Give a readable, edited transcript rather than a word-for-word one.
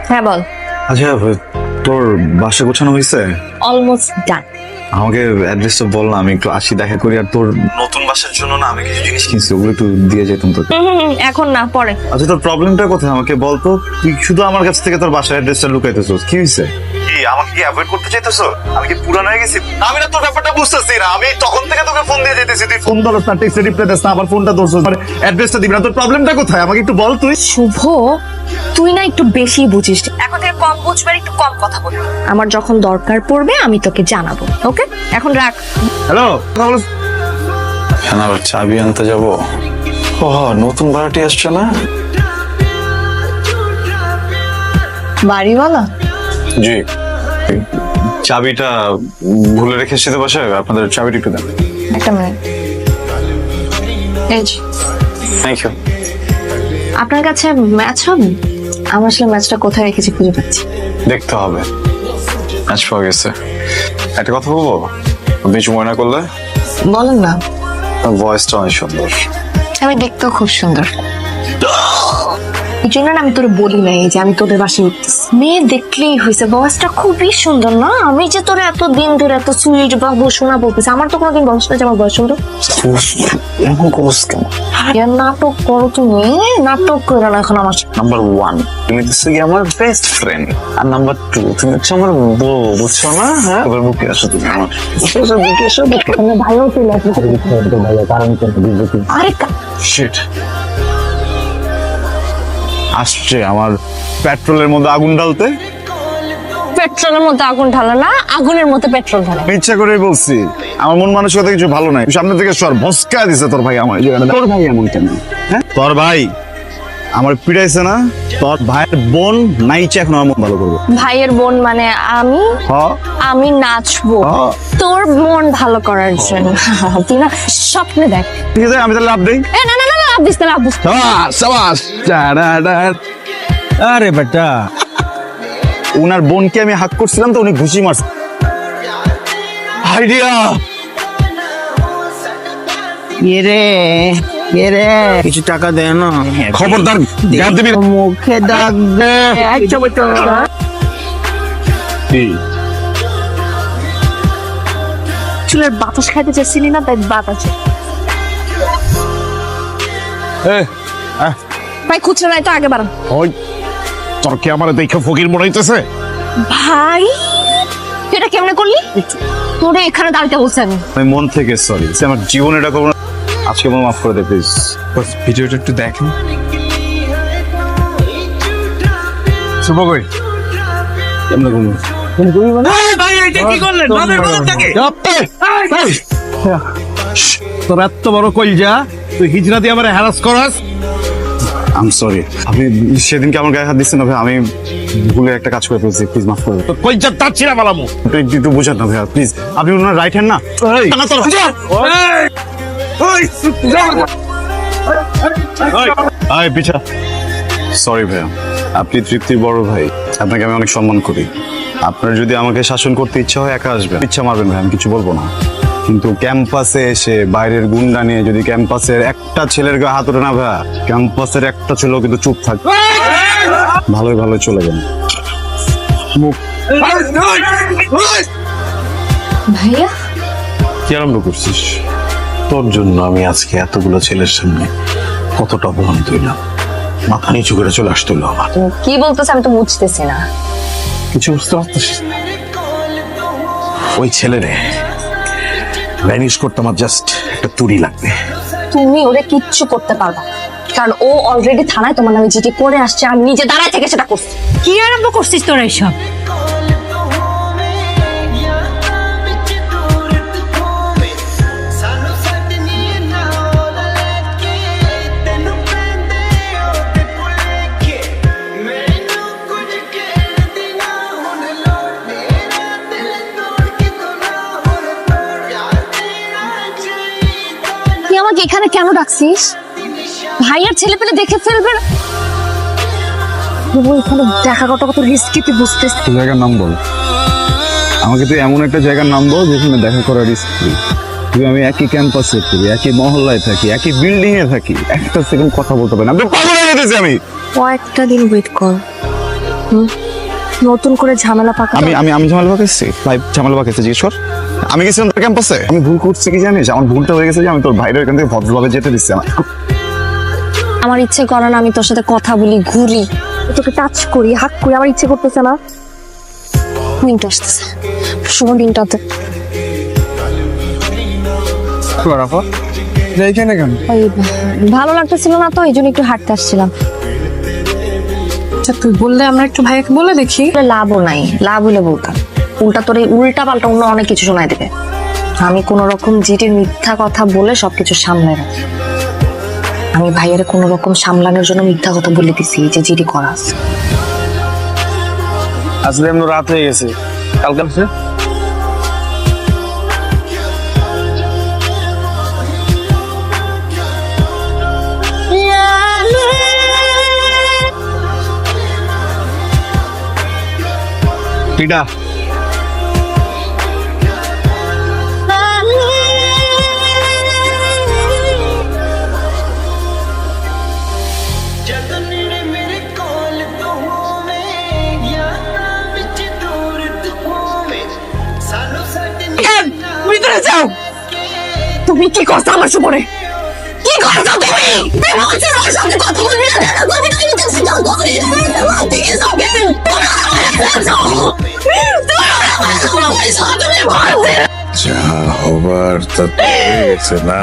হ্যাঁ বল। আচ্ছা তোর বাসা গোছানো হয়েছে? Almost done. আমাকে অ্যাড্রেসটা বল না, আমি একটু আসি দেখা করি। আর তোর নতুন বাসার জন্য না আমি কিছু জিনিস কিনছি, ওগুলো একটু দিয়ে যেতাম তোকে। এখন না, পরে। আচ্ছা তোর প্রবলেমটা কোথায় আমাকে বল তো? তুই শুধু আমার কাছ থেকে তোর বাসার অ্যাড্রেসটা লুকাইতেছস, কি হয়েছে? কি আমাকে কি অ্যাভয়েড করতে চাইতেছ? আমি কি পুরানো হয়ে গেছি? আমি না তোর ব্যাপারটা বুঝতেছি না। আমি তখন থেকে তোকে ফোন দিয়ে যেতেছি, তুই ফোন ধরস না, টেক্সট রিপ্লাই দিস না, আবার ফোনটা ধরছস, মানে অ্যাড্রেসটা দিবি না। তোর প্রবলেমটা কোথায় আমাকে একটু বল তুই। শুভ, তুই না একটু বেশি বুঝিস। এখন থেকে কম বুঝবার, একটু কম কথা বলবি। আমার যখন দরকার পড়বে আমি তোকে জানাবো, ওকে? এখন রাখ। হ্যালো, আবার চাবি আনতে যাব। ও নতুন ভাড়াটি আসছে না? বাড়িওয়ালা? জি, চাবিটা ভুলে রেখে এসেছি তো বাসায়, আপনাদের চাবিটা একটু দেন। একটা মিনিট। এই যে। Thank you. আপনার কাছে ম্যাচ হবে? আমার আসলে ম্যাচটা কোথায় রেখেছি খুঁজে পাচ্ছি। দেখতে হবে। ম্যাচ পাওয়া গেছে। একটা কথা বলবো, আপনি কিছু মনে না করলে? বলেন না। ভয়েসটা অনেক সুন্দর। আমি দেখতেও খুব সুন্দর। এই জন্য না আমি তোরে বলি নাই যে আমি তোদের বাসায় উঠতেছি। মেয়ে দেখলেই হয়েছে, বয়সটা খুবই সুন্দর না? আমি যে তোরে এত দিন ধরে এত সুইট বাবু শোনা বলতেছি, আমার তো কোনোদিন বয়স না যে আমার বয়স সুন্দর। এমন করছ কেন? নাটক করো তুমি, নাটক করো না এখন আমার। নাম্বার 1 তুমি হচ্ছে কি আমার বেস্ট ফ্রেন্ড, আর নাম্বার 2 তুমি হচ্ছে আমার বউ, বুঝছো না? হ্যাঁ, এবার বুকে আসো তুমি আমার। বুকে আসো, বুকে। আমি ভালো চলে আসবো। আরে শিট, আসছে আমার পেট্রোলের মধ্যে আগুন ঢালতে। পেট্রোলের মধ্যে আগুন ঢালা না, আগুনের মধ্যে পেট্রোল ঢালা। ইচ্ছা করেই বলছি, আমার মন মানসিকতা কিছু ভালো নাই। সামনে থেকে সর, ভস্কা দিছে তোর ভাই আমার। তোর ভাই এমন কেন? হ্যাঁ, তোর ভাই আমার পিটাইছে না? তোর ভাইয়ের বোন নাইচে এখন আমার মন ভালো করবো। ভাইয়ের বোন মানে আমি? হ্যাঁ আমি নাচবো হ্যাঁ। তোর মন ভালো করার জন্য। তুই না স্বপ্নে দেখ। ঠিক আছে, আমি তাহলে লাভ দেই। এ না না না, লাভ দিস না, লাভ দিস না। সাবাস। আরে বেটা, উনার বোনকে আমি হাক করছিলাম তো উনি ঘুষি মারছে। আইডিয়া। কিছু টাকা দেয় না। খবরদার গান দিবি না। মুখে দাগ দে। চুলের বাতাস খাইতে চাইছিলি না, তাই বাতাস। ভাই খুচরা নাই তো, আগে বাড়ান। ওই তোর কি আমার দেখে ফকির মনে হইতেছে? ভাই এটা কেমনে করলি? তোরে এখানে দাঁড়াতে বলছি আমি। আমি মন থেকে সরি, আমার জীবনে এটা করবো না। আজকে মনে মাফ করে দে প্লিজ। ভিডিওটা একটু দেখেন। শুভ কই? কেমনে ঘুমো? তোর এত বড় কইজা, তুই হিজরা দিয়ে আমার হ্যারাস করাস। I am sorry. আপনি সেদিনকে আমার গায়ে হাত দিচ্ছেন না ভাই, আমি ভুলে একটা কাজ করে ফেলছি, প্লিজ মাফ করে দেন। কইজা তার ছিড়া বালামু, একটু বুঝান না ভাইয়া প্লিজ। আপনি ওনার রাইট হ্যান্ড না? আয় পিছা। সরি ভাইয়া, আপনি তৃপ্তির বড় ভাই, আপনাকে আমি অনেক সম্মান করি। আপনার যদি আমাকে শাসন করতে ইচ্ছা হয় একা আসবেন, ইচ্ছা মারবেন ভাই, আমি কিছু বলবো না। কিন্তু ক্যাম্পাসে এসে বাইরের গুন্ডা নিয়ে যদি ক্যাম্পাসের একটা ছেলের গায়ে হাত ওঠে না ভাইয়া, ক্যাম্পাসের একটা ছেলেও কিন্তু চুপ থাকবে। ভালোই ভালোই চলে যান। মুখ ভাইয়া কি আরম্ভ করছিস? তোর জন্য আমি আজকে এতগুলো ছেলের সামনে কতটা অপমানিত হইলাম, মাথা নিচু করে চলে আসতে হলো আমার। তুমি কি বলতেছ আমি তো বুঝতেছি না। কিছু বুঝতে পারতেছিস না? ওই ছেলেরে ভ্যানিশ করতে আমার জাস্ট একটা তুড়ি লাগবে। তুমি ওরে কিচ্ছু করতে পারবা না, কারণ ও অলরেডি থানায় তোমার নামে জিডি করে আসছে। আমি নিজে দাঁড়ায় থেকে সেটা করছি। কি আরম্ভ করছিস তোরা এইসব? তুই আমাকে এখানে কেন ডাকছিস? ভাইয়ের ছেলে পেলে দেখে ফেলবে না। এখানে দেখা কত কত রিস্কি, তুই বুঝতেছিস? জায়গার নাম বল আমাকে, তুই এমন একটা জায়গার নাম বল যেখানে দেখা করা রিস্কি। তুই আমি একই ক্যাম্পাসে করি, একই মহল্লায় থাকি, একই বিল্ডিং এ থাকি, একটা সেকেন্ড কথা বলতে পারি না। আমি পাগল হয়ে যেতেছি আমি। কয়েকটা দিন ওয়েট কর, নতুন করে ঝামেলা পাকা আমি আমি আমি ঝামেলা পাকাইছি ভাই, ঝামেলা পাকাইছি জিজ্ঞেস কর। আমি গেছিলাম তোর ক্যাম্পাসে, আমি ভুল করছি কি জানিস? আমার ভুলটা হয়ে গেছে যে আমি তোর ভাইয়ের এখান থেকে ভদ্রভাবে যেতে দিচ্ছি। আমার ইচ্ছে করে না আমি তোর সাথে কথা বলি, ঘুরি, তোকে টাচ করি, হাত করি, আমার ইচ্ছে করতেছে না। মিন্টু আসতেছে, শুভ দিনটাতে। এইখানে কেন? ওই ভালো লাগতেছিল না তো, এই জন্য একটু হাঁটতে আসছিলাম। আচ্ছা তুই বললে আমরা একটু ভাইয়াকে বলে দেখি। লাভও নাই, লাভ হলে বলতাম, উল্টা তোর এই উল্টা পাল্টা অন্য অনেক কিছু শোনাই দেবে। আমি কোন রকম জিটির মিথ্যা কথা বলে সবকিছু সামলে রাখি। আমি ভাইয়ারে কোন রকম সামলানোর জন্য মিথ্যা কথা বলে দিছি যে জিটি করা আছে। আজকে এমন রাত হয়ে গেছে, কালকে পিটা ভিতরে যাও। তুমি কি করছো আমার সুপরে? কি করছো তুমি? বলছি আমার সাথে কথা বলবি না, তুমি তো ইন্টারেস্ট দাও তুমি। ঠিক আছে ওকে, যা হবার তা তো হয়ে গেছে না।